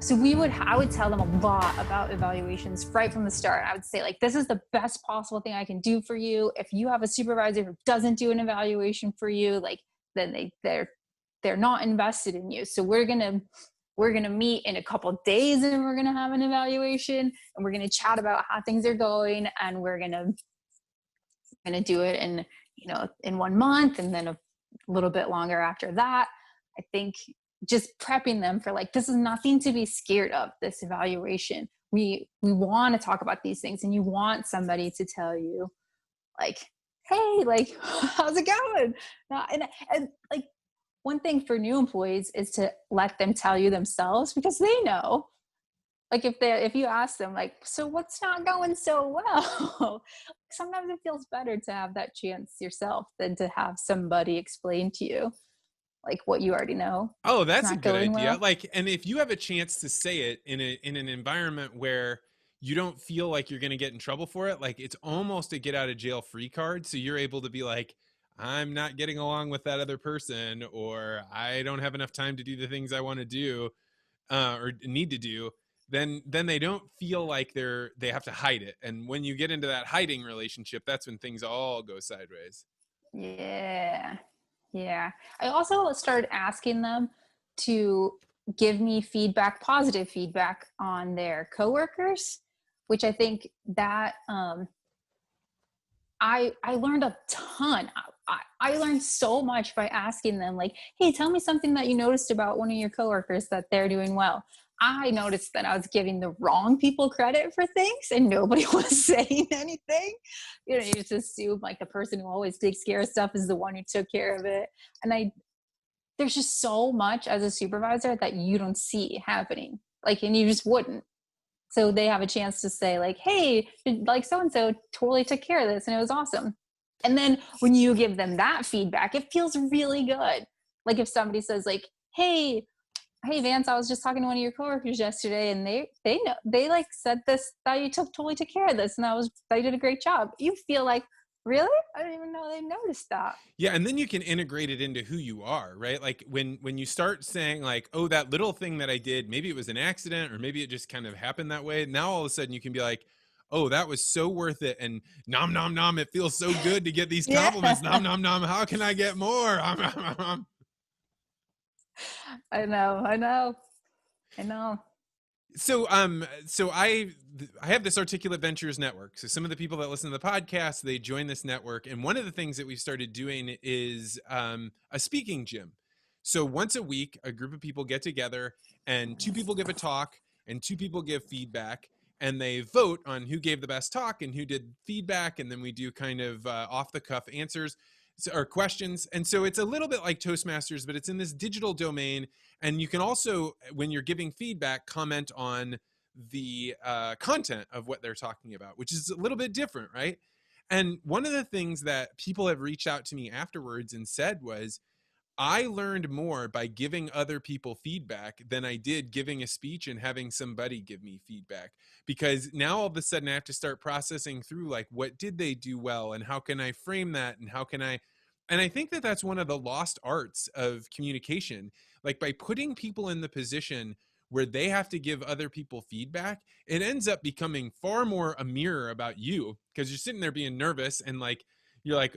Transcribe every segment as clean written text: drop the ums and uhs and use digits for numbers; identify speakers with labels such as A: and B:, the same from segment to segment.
A: So I would tell them a lot about evaluations right from the start. I would say, like, this is the best possible thing I can do for you. If you have a supervisor who doesn't do an evaluation for you, like, then they're not invested in you. So we're gonna meet in a couple of days and we're gonna have an evaluation and we're gonna chat about how things are going, and we're gonna do it in 1 month, and then a little bit longer after that. I think just prepping them for, like, this is nothing to be scared of, this evaluation. We want to talk about these things, and you want somebody to tell you, like, hey, like, how's it going? And like, one thing for new employees is to let them tell you themselves, because they know. Like, if you ask them, like, so what's not going so well, sometimes it feels better to have that chance yourself than to have somebody explain to you, like, what you already know.
B: Oh,
A: It's
B: that's a
A: not
B: good
A: going
B: idea.
A: well.
B: Like, and if you have a chance to say it in an environment where you don't feel like you're going to get in trouble for it, like it's almost a get out of jail free card. So you're able to be like, I'm not getting along with that other person, or I don't have enough time to do the things I want to do or need to do. Then they don't feel like they have to hide it. And when you get into that hiding relationship, that's when things all go sideways.
A: Yeah. Yeah. I also started asking them to give me feedback, positive feedback on their coworkers, which I think that I learned a ton. I learned so much by asking them, like, hey, tell me something that you noticed about one of your coworkers that they're doing well. I noticed that I was giving the wrong people credit for things and nobody was saying anything. You just assume, like, the person who always takes care of stuff is the one who took care of it. And there's just so much as a supervisor that you don't see happening. Like, and you just wouldn't. So they have a chance to say, like, hey, like, so and so totally took care of this and it was awesome. And then when you give them that feedback, it feels really good. Like, if somebody says, like, hey Vance, I was just talking to one of your coworkers yesterday and they know, they like said this, that you totally took care of this, and they did a great job. You feel like, really? I didn't even know they noticed that.
B: Yeah, and then you can integrate it into who you are, right? Like when you start saying like, "Oh, that little thing that I did, maybe it was an accident or maybe it just kind of happened that way." Now all of a sudden you can be like, "Oh, that was so worth it." And nom nom nom, it feels so good to get these compliments.
A: Yeah.
B: Nom nom nom, how can I get more?
A: I know.
B: So I have this Articulate Ventures network. So some of the people that listen to the podcast, they join this network, and one of the things that we started doing is a speaking gym. So once a week, a group of people get together, and two people give a talk, and two people give feedback, and they vote on who gave the best talk and who did feedback, and then we do kind of off the cuff answers or questions. And so it's a little bit like Toastmasters, but it's in this digital domain. And you can also, when you're giving feedback, comment on the content of what they're talking about, which is a little bit different, right? And one of the things that people have reached out to me afterwards and said was, I learned more by giving other people feedback than I did giving a speech and having somebody give me feedback. Because now all of a sudden I have to start processing through, like, what did they do well and how can I frame that and how can I. And I think that that's one of the lost arts of communication. Like, by putting people in the position where they have to give other people feedback, it ends up becoming far more a mirror about you, because you're sitting there being nervous and like, you're like,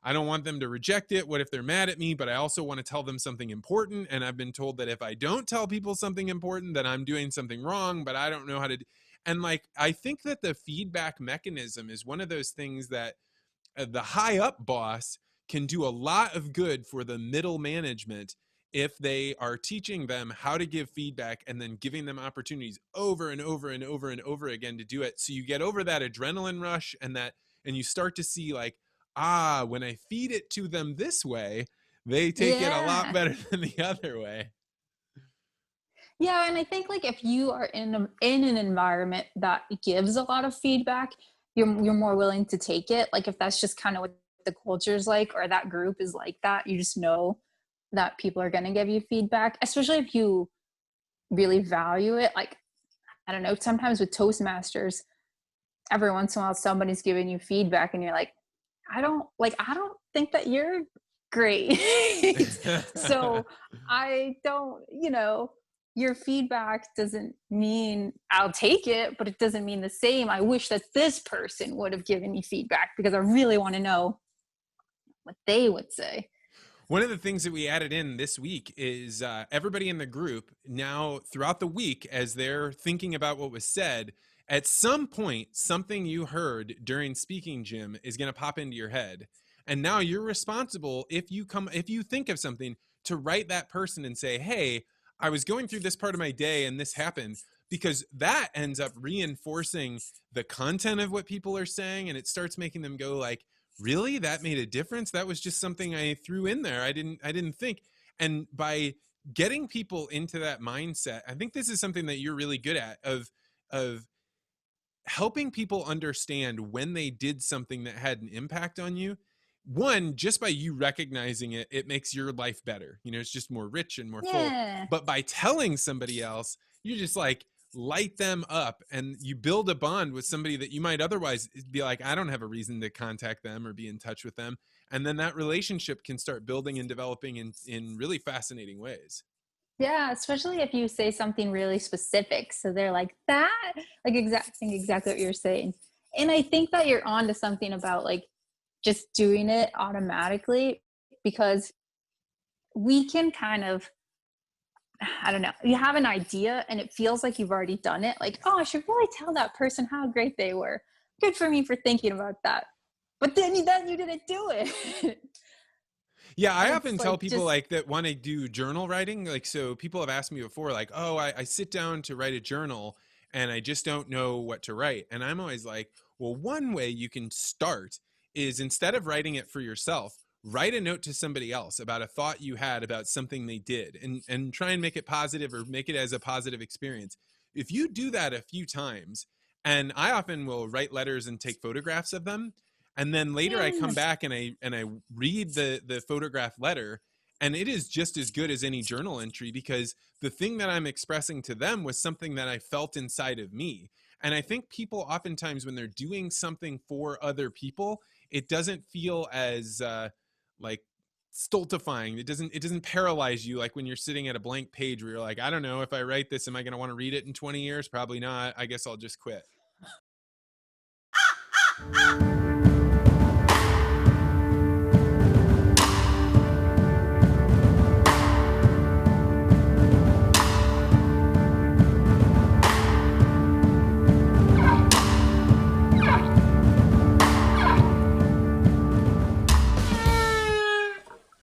B: I don't want them to reject it. What if they're mad at me? But I also want to tell them something important. And I've been told that if I don't tell people something important, that I'm doing something wrong, but I don't know how to. And like, I think that the feedback mechanism is one of those things that the high up boss can do a lot of good for the middle management if they are teaching them how to give feedback and then giving them opportunities over and over and over and over again to do it. So you get over that adrenaline rush and you start to see like, when I feed it to them this way, they take it a lot
A: Yeah.
B: better than the other way.
A: Yeah, and I think, like, if you are in an environment that gives a lot of feedback, you're more willing to take it. Like, if that's just kind of what the culture is like, or that group is like that, you just know that people are going to give you feedback, especially if you really value it. Like, I don't know, sometimes with Toastmasters, every once in a while somebody's giving you feedback and you're like, I don't think that you're great. So I don't, your feedback doesn't mean I'll take it, but it doesn't mean the same. I wish that this person would have given me feedback because I really want to know what they would say.
B: One of the things that we added in this week is everybody in the group now throughout the week, as they're thinking about what was said, at some point, something you heard during speaking, Jim, is going to pop into your head. And now you're responsible, if you think of something, to write that person and say, hey, I was going through this part of my day and this happened, because that ends up reinforcing the content of what people are saying. And it starts making them go like, really, that made a difference? That was just something I threw in there. I didn't think. And by getting people into that mindset, I think this is something that you're really good at, of helping people understand when they did something that had an impact on you. One, just by you recognizing it, it makes your life better. It's just more rich and more full.
A: Yeah.
B: But by telling somebody else, you just like light them up, and you build a bond with somebody that you might otherwise be like, I don't have a reason to contact them or be in touch with them. And then that relationship can start building and developing in really fascinating ways.
A: Yeah, especially if you say something really specific. So they're like, that, like exactly what you're saying. And I think that you're on to something about like just doing it automatically, because we can kind of, I don't know, you have an idea and it feels like you've already done it. Like, oh, I should really tell that person how great they were. Good for me for thinking about that. But then you didn't do it.
B: Yeah, I
A: And
B: often
A: it's
B: tell
A: like
B: people
A: just,
B: like that want to do journal writing. Like, so people have asked me before, like, oh, I sit down to write a journal and I just don't know what to write. And I'm always like, well, one way you can start is, instead of writing it for yourself, write a note to somebody else about a thought you had about something they did, and try and make it positive, or make it as a positive experience. If you do that a few times, and I often will write letters and take photographs of them, and then later I come
A: yeah.
B: back and I read the photograph letter, and it is just as good as any journal entry, because the thing that I'm expressing to them was something that I felt inside of me. And I think people oftentimes, when they're doing something for other people, it doesn't feel as like stultifying. It doesn't paralyze you, like when you're sitting at a blank page where you're like, I don't know, if I write this, am I going to want to read it in 20 years? Probably not. I guess I'll just quit.